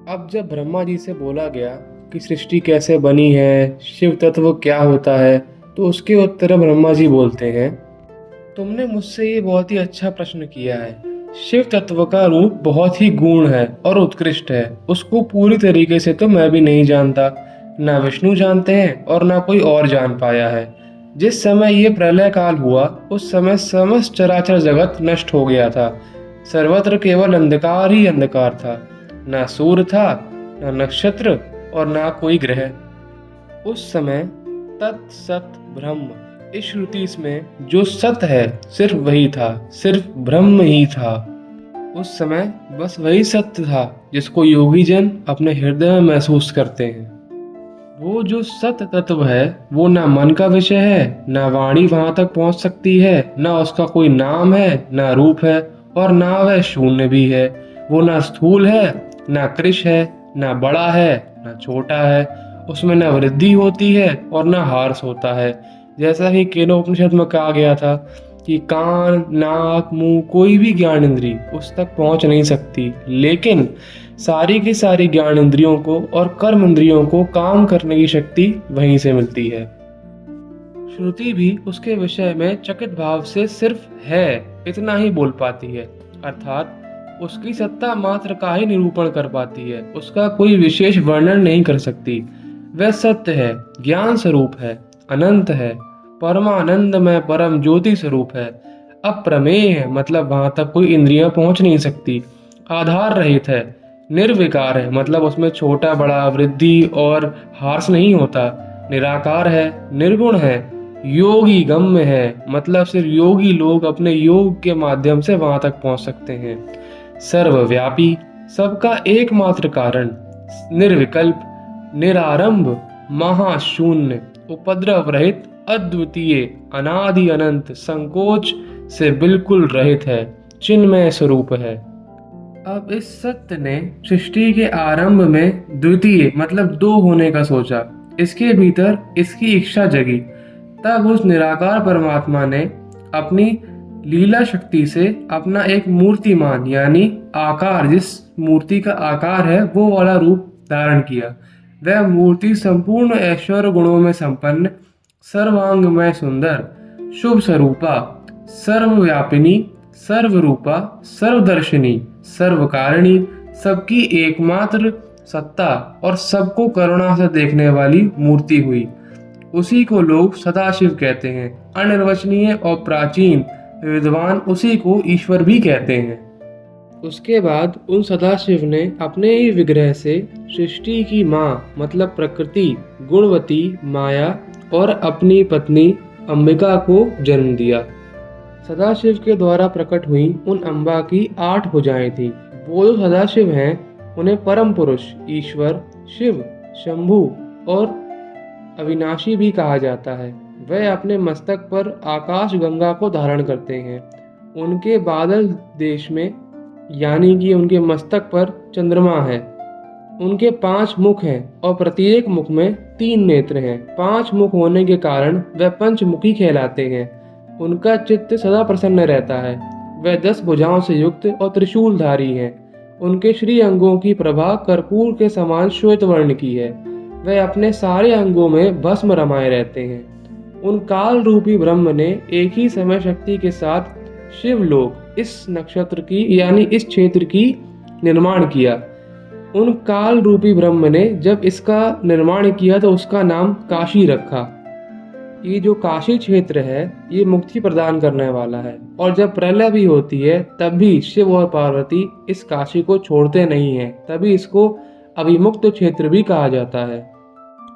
अब जब ब्रह्मा जी से बोला गया कि सृष्टि कैसे बनी है, शिव तत्व क्या होता है, तो उसके उत्तर ब्रह्मा जी बोलते हैं, तुमने मुझसे ये बहुत ही अच्छा प्रश्न किया है। शिव तत्व का रूप बहुत ही गूढ़ है और उत्कृष्ट है। उसको पूरी तरीके से तो मैं भी नहीं जानता, ना विष्णु जानते हैं और ना कोई और जान पाया है। जिस समय ये प्रलय काल हुआ, उस समय समस्त चराचर जगत नष्ट हो गया था। सर्वत्र केवल अंधकार ही अंधकार था। ना सूर्य था, ना नक्षत्र और ना कोई ग्रह। उस समय तत् सत ब्रह्म, इस श्रुति में जो सत है सिर्फ वही था, सिर्फ ब्रह्म ही था। उस समय बस वही सत्य था जिसको योगी जन अपने हृदय में महसूस करते हैं। वो जो सत तत्व है वो ना मन का विषय है, ना वाणी वहां तक पहुंच सकती है, ना उसका कोई नाम है, ना रूप है, और ना वह शून्य भी है। वो ना स्थूल है, ना कृश है, ना बड़ा है, ना छोटा है। उसमें ना वृद्धि होती है और ना ह्रास होता है। जैसा कि केनोपनिषद में कहा गया था कि कान, नाक, मुंह, कोई भी ज्ञान इंद्री उस तक पहुंच नहीं सकती, लेकिन सारी की सारी ज्ञान इंद्रियों को और कर्म इंद्रियों को काम करने की शक्ति वहीं से मिलती है। श्रुति भी उसके विषय में चकित भाव से सिर्फ है इतना ही बोल पाती है, अर्थात उसकी सत्ता मात्र का ही निरूपण कर पाती है, उसका कोई विशेष वर्णन नहीं कर सकती। वह सत्य है, ज्ञान स्वरूप है, अनंत है, परमानंद में परम ज्योति स्वरूप है, अप्रमेय है, मतलब वहां तक कोई इंद्रियां पहुंच नहीं सकती, आधार रहित है, निर्विकार है, मतलब उसमें छोटा बड़ा वृद्धि और ह्रास नहीं होता, निराकार है, निर्गुण है, योगी गम्य है, मतलब सिर्फ योगी लोग अपने योग के माध्यम से वहां तक पहुंच सकते हैं, सर्वव्यापी, सबका एकमात्र कारण, निर्विकल्प, निरारंभ, महाशून्य, उपद्रव रहित, अद्वितीय, अनादि अनंत, संकोच से बिल्कुल रहित है, चिन्मय स्वरूप है। अब इस सत्य ने सृष्टि के आरंभ में द्वितीय मतलब दो होने का सोचा, इसके भीतर इसकी इच्छा जगी। तब उस निराकार परमात्मा ने अपनी लीला शक्ति से अपना एक मूर्तिमान यानी आकार, जिस मूर्ति का आकार है वो वाला रूप धारण किया। वह मूर्ति संपूर्ण ऐश्वर्य गुणों में संपन्न, सर्वांगमय सुंदर, शुभ स्वरूपा, सर्वव्यापिनी, सर्वरूपा, सर्वदर्शिनी, सर्वकारिणी, सबकी एकमात्र सत्ता और सबको करुणा से देखने वाली मूर्ति हुई। उसी को लोग सदाशिव कहते हैं। अनिर्वचनीय और प्राचीन विद्वान उसी को ईश्वर भी कहते हैं। उसके बाद उन सदाशिव ने अपने ही विग्रह से सृष्टि की माँ मतलब प्रकृति, गुणवती माया और अपनी पत्नी अंबिका को जन्म दिया। सदाशिव के द्वारा प्रकट हुई उन अम्बा की 8 भुजाएं थी। वो जो सदाशिव हैं उन्हें परम पुरुष, ईश्वर, शिव, शंभु और अविनाशी भी कहा जाता है। वह अपने मस्तक पर आकाश गंगा को धारण करते हैं। उनके बादल देश में यानी कि उनके मस्तक पर चंद्रमा है। उनके 5 मुख हैं और प्रत्येक मुख में 3 नेत्र हैं। 5 मुख होने के कारण वह पंचमुखी कहलाते हैं। उनका चित्त सदा प्रसन्न रहता है। वह 10 भुजाओं से युक्त और त्रिशूलधारी हैं। उनके श्री अंगों की प्रभा कर्पूर के समान श्वेत वर्ण की है। वह अपने सारे अंगों में भस्म रमाए रहते हैं। उन काल रूपी ब्रह्म ने एक ही समय शक्ति के साथ शिवलोक, इस नक्षत्र की यानी इस क्षेत्र की निर्माण किया। उन काल रूपी ब्रह्म ने जब इसका निर्माण किया तो उसका नाम काशी रखा। ये जो काशी क्षेत्र है ये मुक्ति प्रदान करने वाला है, और जब प्रलय भी होती है तब भी शिव और पार्वती इस काशी को छोड़ते नहीं हैं, तभी इसको अभिमुक्त क्षेत्र भी कहा जाता है।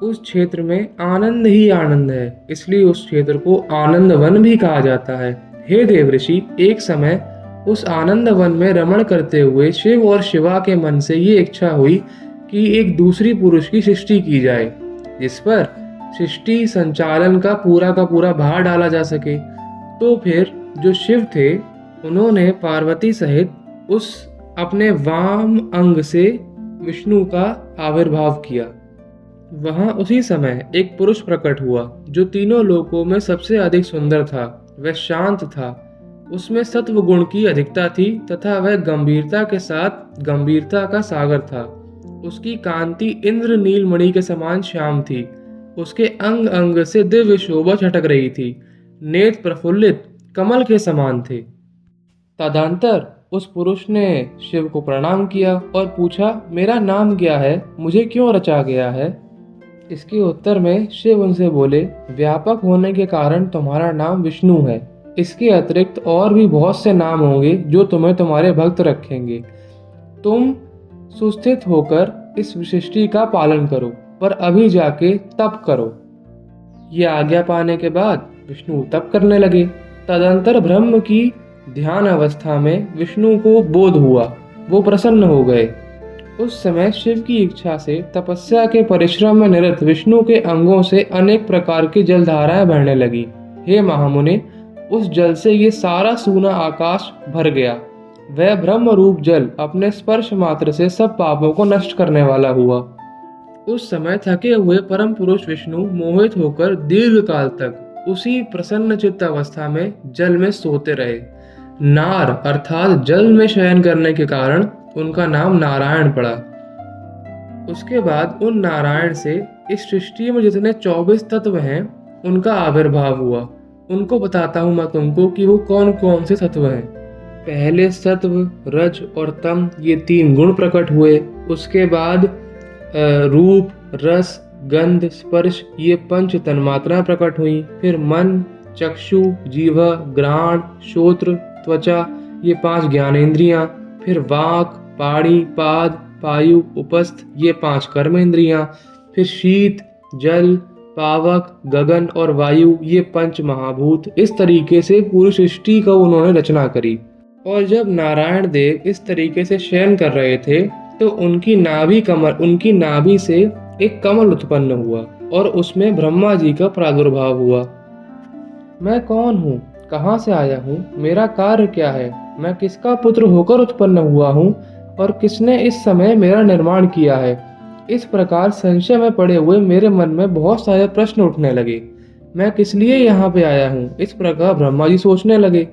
उस क्षेत्र में आनंद ही आनंद है, इसलिए उस क्षेत्र को आनंद वन भी कहा जाता है। हे देवऋषि, एक समय उस आनंद वन में रमण करते हुए शिव और शिवा के मन से ये इच्छा हुई कि एक दूसरी पुरुष की सृष्टि की जाए, जिस पर सृष्टि संचालन का पूरा भार डाला जा सके। तो फिर जो शिव थे उन्होंने पार्वती सहित उस अपने वाम अंग से विष्णु का आविर्भाव किया। वहां उसी समय एक पुरुष प्रकट हुआ जो तीनों लोकों में सबसे अधिक सुंदर था। वह शांत था, उसमें सत्व गुण की अधिकता थी तथा वह गंभीरता के साथ गंभीरता का सागर था। उसकी कांति इंद्र नीलमणि के समान श्याम थी। उसके अंग अंग से दिव्य शोभा छटक रही थी। नेत्र प्रफुल्लित कमल के समान थे। तदंतर उस पुरुष ने शिव को प्रणाम किया और पूछा, मेरा नाम क्या है, मुझे क्यों रचा गया है? इसके उत्तर में शिव उनसे बोले, व्यापक होने के कारण तुम्हारा नाम विष्णु है। इसके अतिरिक्त और भी बहुत से नाम होंगे जो तुम्हें तुम्हारे भक्त रखेंगे। तुम सुस्थित होकर इस सृष्टि का पालन करो, पर अभी जाके तप करो। ये आज्ञा पाने के बाद विष्णु तप करने लगे। तदंतर ब्रह्म की ध्यान अवस्था में विष्णु को बोध हुआ। वो प्रसन्न हो गए। उस समय शिव की इच्छा से तपस्या के परिश्रम में निरत विष्णु के अंगों से अनेक प्रकार की जलधाराएं बहने लगी। हे महामुने, उस जल से ये सारा सूना आकाश भर गया। वह ब्रह्म रूप जल अपने स्पर्श मात्र से सब पापों को नष्ट करने वाला हुआ। उस समय थके हुए परम पुरुष विष्णु मोहित होकर दीर्घ काल तक उसी प्रसन्न चित्त अवस्था में जल में सोते रहे। नार अर्थात जल में शयन करने के कारण उनका नाम नारायण पड़ा। उसके बाद उन नारायण से इस सृष्टि में जितने 24 तत्व हैं उनका आविर्भाव हुआ। उनको बताता हूँ मैं तुमको कि वो कौन कौन से तत्व हैं। पहले सत्व, रज और तम, ये 3 गुण प्रकट हुए। उसके बाद रूप, रस, गंध, स्पर्श, ये 5 तन्मात्राएं प्रकट हुई। फिर मन, चक्षु, जीवा, घ्राण, श्रोत्र, त्वचा, ये 5 ज्ञानेंद्रियां। फिर वाक, पाणी, पाद, पायु, उपस्थ, ये 5 कर्मेंद्रियां। फिर शीत, जल, पावक, गगन और वायु, ये 5 महाभूत। इस तरीके से पूरी सृष्टि का उन्होंने रचना करी। और जब नारायण देव इस तरीके से शयन कर रहे थे तो उनकी नाभि से एक कमल उत्पन्न हुआ और उसमें ब्रह्मा जी का प्रादुर्भाव हुआ। मैं कौन हूँ, कहाँ से आया हूँ, मेरा कार्य क्या है, मैं किसका पुत्र होकर उत्पन्न हुआ हूँ और किसने इस समय मेरा निर्माण किया है। इस प्रकार संशय में पड़े हुए मेरे मन में बहुत सारे प्रश्न उठने लगे। मैं किस लिए यहाँ पे आया हूँ, इस प्रकार ब्रह्मा जी सोचने लगे।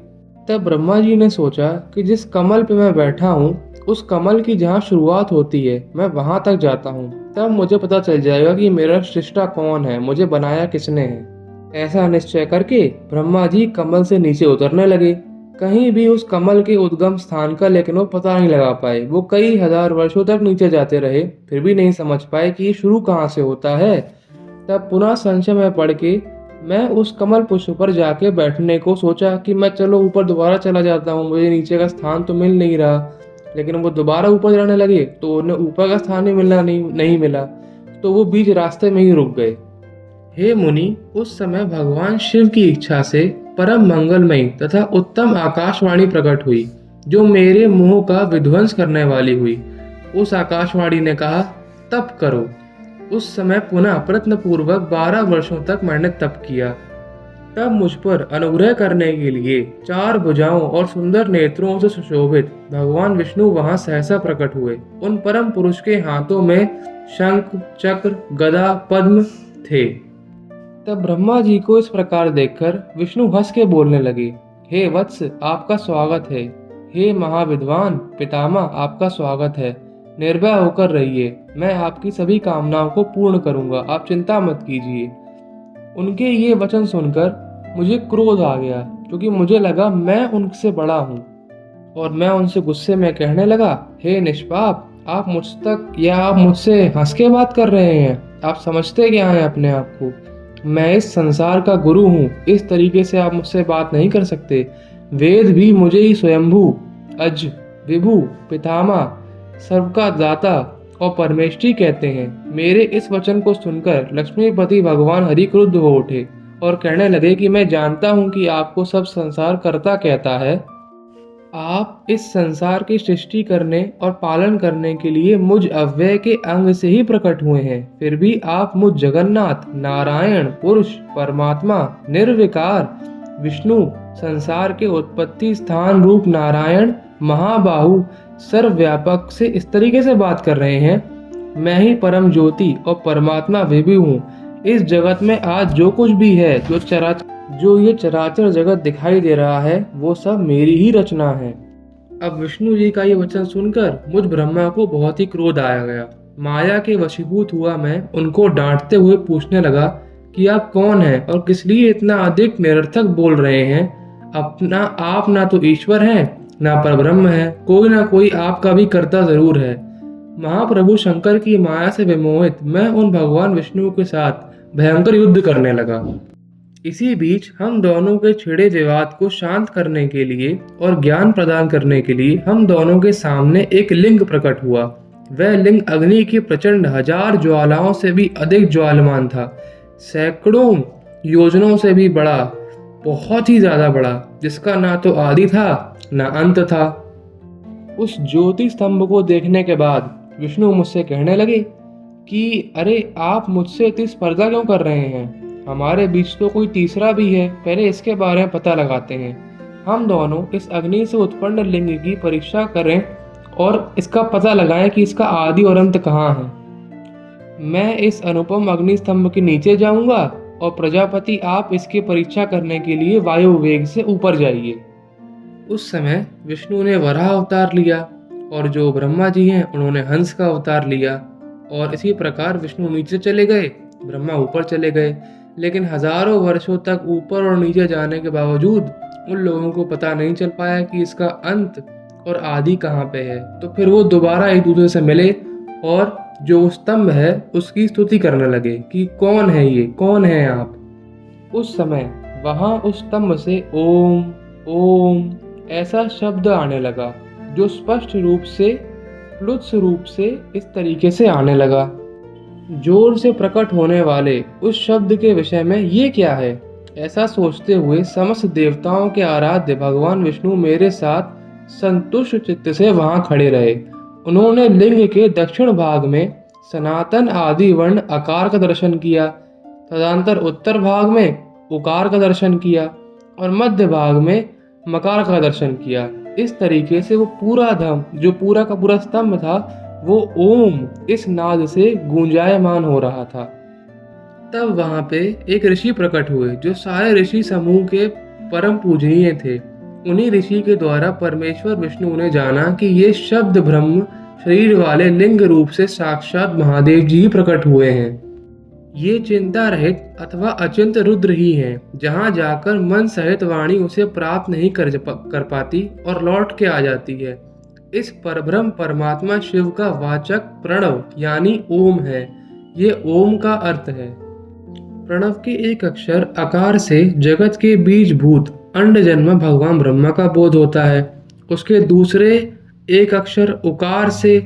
तब ब्रह्मा जी ने सोचा कि जिस कमल पे मैं बैठा हूँ उस कमल की जहाँ शुरुआत होती है मैं वहां तक जाता हूँ, तब मुझे पता चल जाएगा कि मेरा सृष्टा कौन है, मुझे बनाया किसने है। ऐसा निश्चय करके ब्रह्मा जी कमल से नीचे उतरने लगे। कहीं भी उस कमल के उद्गम स्थान का लेकिन वो पता नहीं लगा पाए। वो कई हजार वर्षों तक नीचे जाते रहे, फिर भी नहीं समझ पाए कि ये शुरू कहाँ से होता है। तब पुनः संशय में पड़ के मैं उस कमल पुष्प पर जाके बैठने को सोचा कि मैं चलो ऊपर दोबारा चला जाता हूँ, मुझे नीचे का स्थान तो मिल नहीं रहा। लेकिन वो दोबारा ऊपर जाने लगे तो उन्हें ऊपर का स्थान ही मिलना नहीं मिला, तो वो बीच रास्ते में ही रुक गए। हे मुनि, उस समय भगवान शिव की इच्छा से परम मंगलमयी तथा उत्तम आकाशवाणी प्रकट हुई जो मेरे मुंह का विध्वंस करने वाली हुई। उस आकाशवाणी ने कहा, तप करो। उस समय पुनः प्रयत्न पूर्वक 12 वर्षों तक मैंने तप किया। तब मुझ पर अनुग्रह करने के लिए 4 भुजाओं और सुंदर नेत्रों से सुशोभित भगवान विष्णु वहां सहसा प्रकट हुए। उन परम पुरुष के हाथों में शंख, चक्र, गदा, पद्म थे। तब ब्रह्मा जी को इस प्रकार देखकर विष्णु हंस के बोलने लगे, हे वत्स, आपका स्वागत है। हे महाविद्वान पितामह, आपका स्वागत है। निर्भय होकर रहिए, मैं आपकी सभी कामनाओं को पूर्ण करूंगा, आप चिंता मत कीजिए। उनके ये वचन सुनकर मुझे क्रोध आ गया, क्योंकि मुझे लगा मैं उनसे बड़ा हूँ। और मैं उनसे गुस्से में कहने लगा, हे निष्पाप, आप मुझ तक या आप मुझसे हंस के बात कर रहे हैं? आप समझते क्या हैं अपने आप को? मैं इस संसार का गुरु हूँ, इस तरीके से आप मुझसे बात नहीं कर सकते। वेद भी मुझे ही स्वयंभू, अज, विभु, पितामह, सबका दाता और परमेष्ठी कहते हैं। मेरे इस वचन को सुनकर लक्ष्मीपति भगवान हरि क्रुद्ध हो उठे और कहने लगे कि मैं जानता हूँ कि आपको सब संसार करता कहता है। आप इस संसार की सृष्टि करने और पालन करने के लिए मुझ अव्यय के अंग से ही प्रकट हुए हैं। फिर भी आप मुझ जगन्नाथ, नारायण, पुरुष, परमात्मा, निर्विकार, विष्णु, संसार के उत्पत्ति स्थान रूप नारायण, महाबाहु, सर्वव्यापक से इस तरीके से बात कर रहे हैं। मैं ही परम ज्योति और परमात्मा विभु हूँ। इस जगत में आज जो कुछ भी है, जो ये चराचर जगत दिखाई दे रहा है, वो सब मेरी ही रचना है। अब विष्णु जी का ये वचन सुनकर मुझ ब्रह्मा को बहुत ही क्रोध आया गया माया के वशीभूत हुआ मैं उनको डांटते हुए पूछने लगा कि आप कौन हैं और किस लिए इतना अधिक निरर्थक बोल रहे हैं। अपना आप ना तो ईश्वर हैं ना परब्रह्म है, कोई ना कोई आपका भी कर्ता जरूर है। महाप्रभु शंकर की माया से विमोहित मैं उन भगवान विष्णु के साथ भयंकर युद्ध करने लगा। इसी बीच हम दोनों के छिड़े विवाद को शांत करने के लिए और ज्ञान प्रदान करने के लिए हम दोनों के सामने एक लिंग प्रकट हुआ। वह लिंग अग्नि की प्रचंड 1000 ज्वालाओं से भी अधिक ज्वालमान था, सैकड़ों योजनों से भी बड़ा, बहुत ही ज्यादा बड़ा, जिसका ना तो आदि था ना अंत था। उस ज्योति स्तंभ को देखने के बाद विष्णु मुझसे कहने लगे कि अरे आप मुझसे इतनी स्पर्धा क्यों कर रहे हैं? हमारे बीच तो कोई तीसरा भी है, पहले इसके बारे में पता लगाते हैं। हम दोनों इस अग्नि से उत्पन्न लिंग की परीक्षा करें और इसका पता लगाएं कि इसका आदि और अंत कहाँ है। मैं इस अनुपम अग्नि स्तंभ के नीचे जाऊंगा और प्रजापति आप इसकी परीक्षा करने के लिए वायु वेग से ऊपर जाइए। उस समय विष्णु ने वराह अवतार लिया और जो ब्रह्मा जी हैं उन्होंने हंस का अवतार लिया, और इसी प्रकार विष्णु नीचे चले गए, ब्रह्मा ऊपर चले गए। लेकिन हजारों वर्षों तक ऊपर और नीचे जाने के बावजूद उन लोगों को पता नहीं चल पाया कि इसका अंत और आदि कहाँ पे है। तो फिर वो दोबारा एक दूसरे से मिले और जो स्तंभ है उसकी स्तुति करने लगे कि कौन है ये, कौन है आप। उस समय वहां उस स्तंभ से ओम ओम ऐसा शब्द आने लगा, जो स्पष्ट रूप से प्लुत्स रूप से इस तरीके से आने लगा। जोर से प्रकट होने वाले उस शब्द के विषय में ये क्या है, ऐसा सोचते हुए समस्त देवताओं के आराध्य भगवान विष्णु मेरे साथ संतुष्ट चित्त से वहां खड़े रहे। उन्होंने लिंग के दक्षिण भाग में सनातन आदि वर्ण आकार का दर्शन किया, तदंतर उत्तर भाग में उकार का दर्शन किया और मध्य भाग में मकार का दर्शन किया। इस तरीके से वो पूरा धाम, जो पूरा का पूरा स्तंभ था, वो ओम इस नाद से गूंजायमान हो रहा था। तब वहां पे एक ऋषि प्रकट हुए जो सारे ऋषि समूह के परम पूजनीय थे। उन्हीं ऋषि के द्वारा परमेश्वर विष्णु ने जाना कि ये शब्द ब्रह्म शरीर वाले लिंग रूप से साक्षात महादेव जी प्रकट हुए हैं। ये चिंता रहित अथवा अचिंत रुद्र ही हैं, जहाँ जाकर मन सहित वाणी उसे प्राप्त नहीं कर पाती और लौट के आ जाती है। इस परब्रह्म परमात्मा शिव का वाचक प्रणव यानी ओम है। ये ओम का अर्थ है। प्रणव के एक अक्षर आकार से जगत के बीजभूत अंड जन्म भगवान ब्रह्मा का बोध होता है। उसके दूसरे एक अक्षर उकार से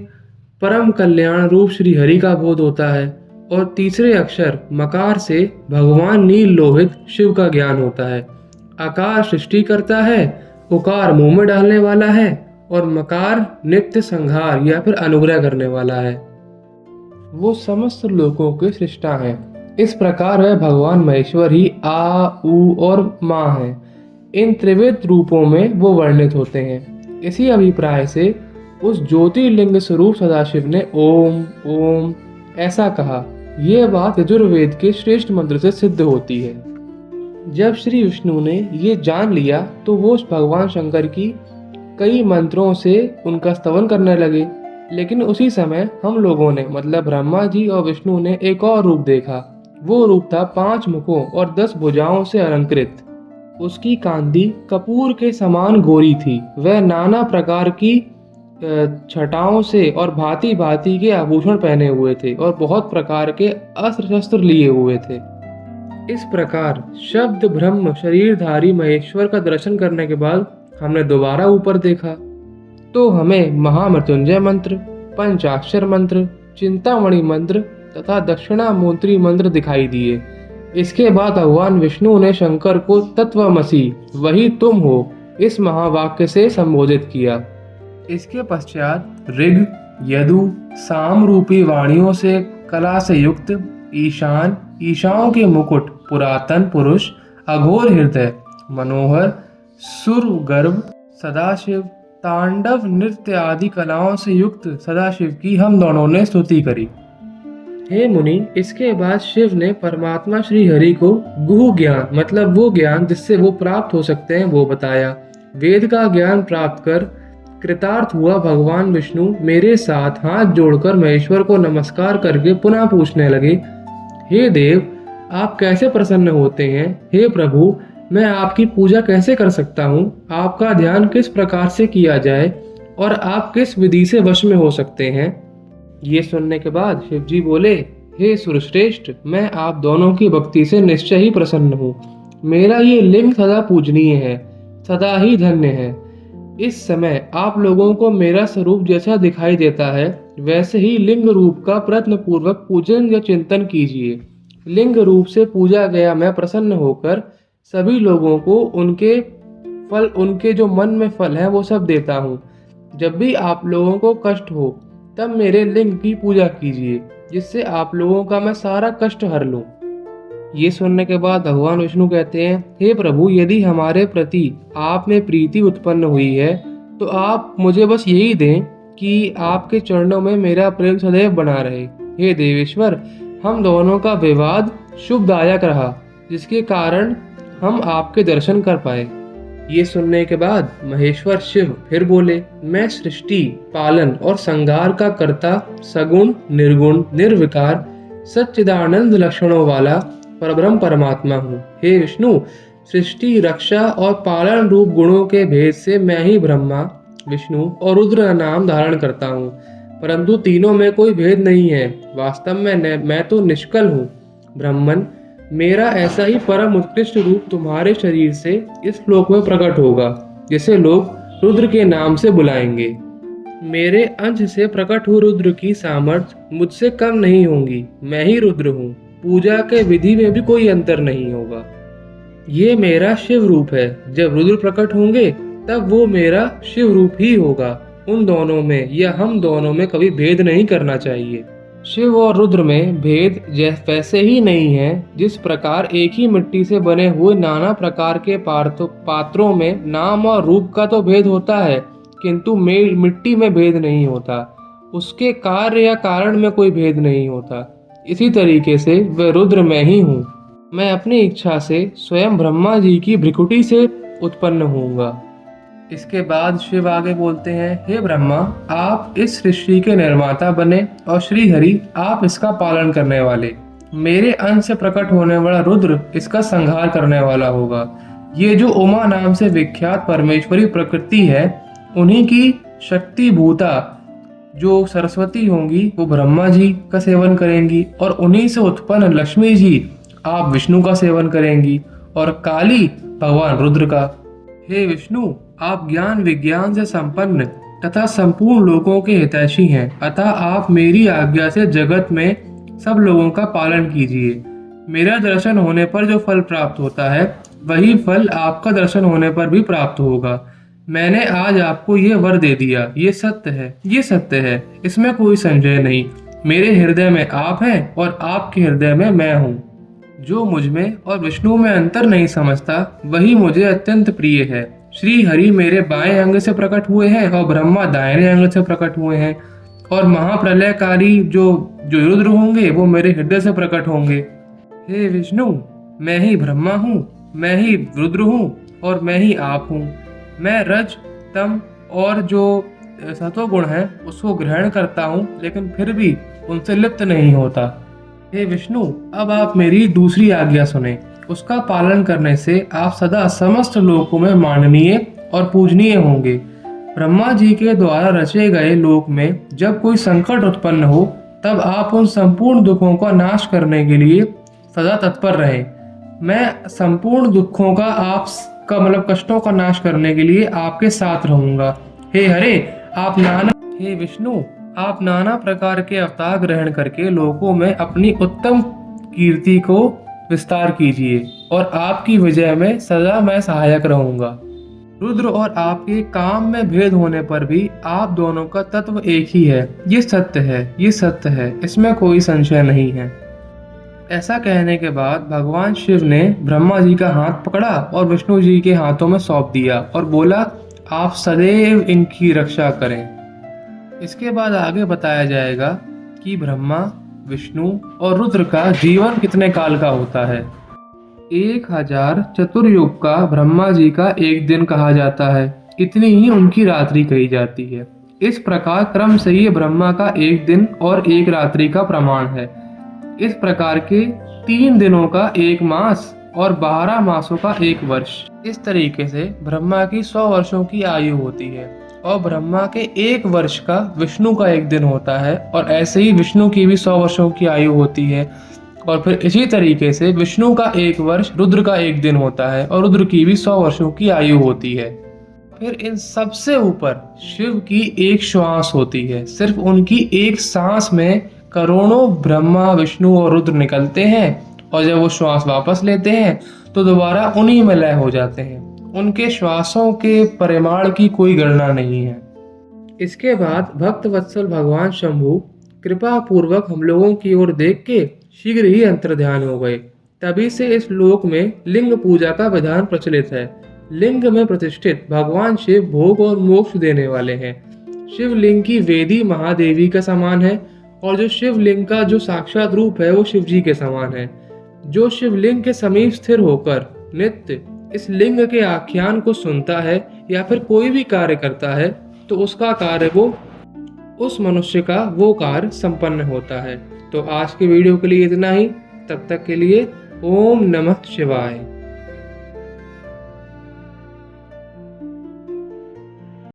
परम कल्याण रूप श्री हरि का बोध होता है और तीसरे अक्षर मकार से भगवान नील लोहित शिव का ज्ञान होता है। आकार सृष्टि करता है, उकार मुंह में डालने वाला है और मकार नित्य संहार या फिर अनुग्रह करने वाला है। वो समस्त लोकों के सृष्टा हैं। इस प्रकार वह भगवान महेश्वर ही आ, उ और माँ हैं। इन त्रिविध रूपों में वो वर्णित होते हैं। इसी अभिप्राय से उस ज्योतिर्लिंग स्वरूप सदाशिव ने ओम ओम ऐसा कहा। यह बात यजुर्वेद के श्रेष्ठ मंत्र से सिद्ध होती है। जब श्री विष्णु ने ये जान लिया तो वो भगवान शंकर की कई मंत्रों से उनका स्तवन करने लगे। लेकिन उसी समय हम लोगों ने मतलब ब्रह्मा जी और विष्णु ने एक और रूप देखा। वो रूप था 5 मुखों और 10 भुजाओं से अलंकृत। उसकी कांति कपूर के समान गोरी थी। वह नाना प्रकार की छटाओं से और भांति भांति के आभूषण पहने हुए थे और बहुत प्रकार के अस्त्र शस्त्र लिए हुए थे। इस प्रकार शब्द ब्रह्म शरीरधारी महेश्वर का दर्शन करने के बाद हमने दोबारा ऊपर देखा तो हमें महामृत्युंजय मंत्र, पंचाक्षर मंत्र, चिंतामणि मंत्र तथा दक्षिणामूर्ति मंत्र दिखाई दिए। इसके बाद भगवान विष्णु ने शंकर को तत्वमसि वही तुम हो इस महावाक्य से संबोधित किया। इसके पश्चात ऋग, यदु, साम रूपी वाणियों से कला से युक्त ईशान, ईशाओं के मुकुट, पुरातन पुरुष, अघोर हृदय, मनोहर, सुर गर्भ सदाशिव, तांडव नृत्य आदि कलाओं से युक्त सदाशिव की हम दोनों ने स्तुति करी। हे मुनि, इसके बाद शिव ने परमात्मा श्री हरि को गुह ज्ञान मतलब वो ज्ञान जिससे वो प्राप्त हो सकते हैं वो बताया। वेद का ज्ञान प्राप्त कर कृतार्थ हुआ भगवान विष्णु मेरे साथ हाथ जोड़कर महेश्वर को नमस्कार करके पुनः पूछने लगे, हे देव, आप कैसे प्रसन्न होते हैं? हे प्रभु, मैं आपकी पूजा कैसे कर सकता हूँ? आपका ध्यान किस प्रकार से किया जाए और आप किस विधि से वश में हो सकते हैं? ये सुनने के बाद शिव जी बोले, हे सुरश्रेष्ठ, मैं आप दोनों की भक्ति से निश्चय ही प्रसन्न हूँ। मेरा ये लिंग सदा पूजनीय है, सदा ही धन्य है। इस समय आप लोगों को मेरा स्वरूप जैसा दिखाई देता है, वैसे ही लिंग रूप का प्रयत्न पूर्वक पूजन या चिंतन कीजिए। लिंग रूप से पूजा गया मैं प्रसन्न होकर सभी लोगों को उनके जो मन में फल है वो सब देता हूँ। जब भी आप लोगों को कष्ट हो तब मेरे लिंग की पूजा कीजिए, जिससे आप लोगों का मैं सारा कष्ट हर लूं। ये सुनने के बाद भगवान विष्णु कहते हैं, हे प्रभु, यदि हमारे प्रति आप में प्रीति उत्पन्न हुई है तो आप मुझे बस यही दें कि आपके चरणों में मेरा प्रेम सदैव बना रहे। हे देवेश्वर, हम दोनों का विवाद शुभदायक रहा, जिसके कारण हम आपके दर्शन कर पाए। ये सुनने के बाद महेश्वर शिव फिर बोले, मैं सृष्टि, पालन और संहार का कर्ता, सगुण, निर्गुण, निर्विकार, सच्चिदानंद लक्षणों वाला परब्रह्म परमात्मा हूँ। हे विष्णु, सृष्टि, रक्षा और पालन रूप गुणों के भेद से मैं ही ब्रह्मा, विष्णु और रुद्र नाम धारण करता हूँ, परंतु तीनों में कोई भेद नहीं है। वास्तव में मैं तो निष्कल हूँ। ब्राह्मण, मेरा ऐसा ही परम उत्कृष्ट रूप तुम्हारे शरीर से इस श्लोक में प्रकट होगा, जिसे लोग रुद्र के नाम से बुलाएंगे। मेरे अंश से प्रकट हुए रुद्र की सामर्थ्य मुझसे कम नहीं होंगी। मैं ही रुद्र हूँ। पूजा के विधि में भी कोई अंतर नहीं होगा। ये मेरा शिव रूप है। जब रुद्र प्रकट होंगे तब वो मेरा शिव रूप ही होगा। उन दोनों में या हम दोनों में कभी भेद नहीं करना चाहिए। शिव और रुद्र में भेद वैसे ही नहीं है जिस प्रकार एक ही मिट्टी से बने हुए नाना प्रकार के पात्रों में नाम और रूप का तो भेद होता है, किंतु मिट्टी में भेद नहीं होता। उसके कार्य या कारण में कोई भेद नहीं होता। इसी तरीके से वह रुद्र मैं ही हूँ। मैं अपनी इच्छा से स्वयं ब्रह्मा जी की भ्रिकुटी से उत्पन्न होऊंगा। इसके बाद शिव आगे बोलते हैं, हे ब्रह्मा, आप इस सृष्टि के निर्माता बने और श्री हरि आप इसका पालन करने वाले। मेरे अंश से प्रकट होने वाला रुद्र इसका संहार करने वाला होगा। ये जो उमा नाम से विख्यात परमेश्वरी प्रकृति है, उन्हीं की शक्ति भूता जो सरस्वती होंगी वो ब्रह्मा जी का सेवन करेंगी, और उन्हीं से उत्पन्न लक्ष्मी जी आप विष्णु का सेवन करेंगी, और काली भगवान रुद्र का। हे विष्णु, आप ज्ञान विज्ञान से संपन्न तथा संपूर्ण लोगों के हितैषी हैं, अतः आप मेरी आज्ञा से जगत में सब लोगों का पालन कीजिए। मेरा दर्शन होने पर जो फल प्राप्त होता है वही फल आपका दर्शन होने पर भी प्राप्त होगा। मैंने आज आपको ये वर दे दिया, ये सत्य है, ये सत्य है, इसमें कोई संशय नहीं। मेरे हृदय में आप हैं और आपके हृदय में मैं हूँ। जो मुझ में और विष्णु में अंतर नहीं समझता वही मुझे अत्यंत प्रिय है। श्री हरि मेरे बाएं अंग से प्रकट हुए हैं और ब्रह्मा दाहिने अंग से प्रकट हुए हैं, और महाप्रलयकारी जो रुद्र होंगे वो मेरे हृदय से प्रकट होंगे। हे विष्णु, मैं ही ब्रह्मा हूँ, मैं ही रुद्र हूँ और मैं ही आप हूँ। मैं रज, तम और जो सत्वगुण है उसको ग्रहण करता हूँ, लेकिन फिर भी उनसे लिप्त नहीं होता। हे विष्णु, अब आप मेरी दूसरी आज्ञा सुने। उसका पालन करने से आप सदा समस्त लोकों में माननीय और पूजनीय होंगे। ब्रह्मा जी के द्वारा रचे गए लोक में जब कोई संकट उत्पन्न हो तब आप उन संपूर्ण दुखों का नाश करने के लिए सदा तत्पर रहें। मैं संपूर्ण दुखों का कष्टों का नाश करने के लिए आपके साथ रहूंगा। हे हरे, हे विष्णु, आप नाना प्रकार के अवतार ग्रहण करके लोकों में अपनी उत्तम कीर्ति को विस्तार कीजिए, और आपकी विजय में सदा मैं सहायक रहूंगा। रुद्र और आपके काम में भेद होने पर भी आप दोनों का तत्व एक ही है। ये सत्य है, ये सत्य है, इसमें कोई संशय नहीं है। ऐसा कहने के बाद भगवान शिव ने ब्रह्मा जी का हाथ पकड़ा और विष्णु जी के हाथों में सौंप दिया और बोला, आप सदैव इनकी रक्षा करें। इसके बाद आगे बताया जाएगा कि ब्रह्मा, विष्णु और रुद्र का जीवन कितने काल का होता है। 1000 चतुर्युग का ब्रह्मा जी का एक दिन कहा जाता है, इतनी ही उनकी रात्रि कही जाती है। इस प्रकार क्रम से ये ब्रह्मा का एक दिन और एक रात्रि का प्रमाण है। इस प्रकार के 3 दिनों का एक मास और 12 मासों का एक वर्ष। इस तरीके से ब्रह्मा की 100 वर्षों की आयु होती है और ब्रह्मा के एक वर्ष का विष्णु का एक दिन होता है, और ऐसे ही विष्णु की भी 100 वर्षों की आयु होती है। और फिर इसी तरीके से विष्णु का एक वर्ष रुद्र का एक दिन होता है और रुद्र की भी 100 वर्षों की आयु होती है। फिर इन सबसे ऊपर शिव की एक श्वास होती है। सिर्फ उनकी एक सांस में करोड़ों ब्रह्मा विष्णु और रुद्र निकलते हैं, और जब वो श्वास वापस लेते हैं तो दोबारा उन्हीं में लय हो जाते हैं। उनके श्वासों के परिमाण की कोई गणना नहीं है। इसके बाद भक्त वत्सल भगवान शंभु कृपा पूर्वक हम लोगों की ओर देख के शीघ्र ही अंतर्ध्यान हो गए। तभी से इस लोक में लिंग पूजा का विधान प्रचलित है। लिंग में प्रतिष्ठित भगवान शिव भोग और मोक्ष देने वाले हैं। शिवलिंग की वेदी महादेवी का समान है, और जो शिवलिंग का जो साक्षात रूप है वो शिव जी के समान है। जो शिवलिंग के समीप स्थिर होकर नित्य इस लिंग के आख्यान को सुनता है या फिर कोई भी कार्य करता है, तो उसका कार्य वो उस मनुष्य का वो कार्य संपन्न होता है। तो आज के वीडियो के लिए इतना ही। तब तक के लिए ओम नमः शिवाय।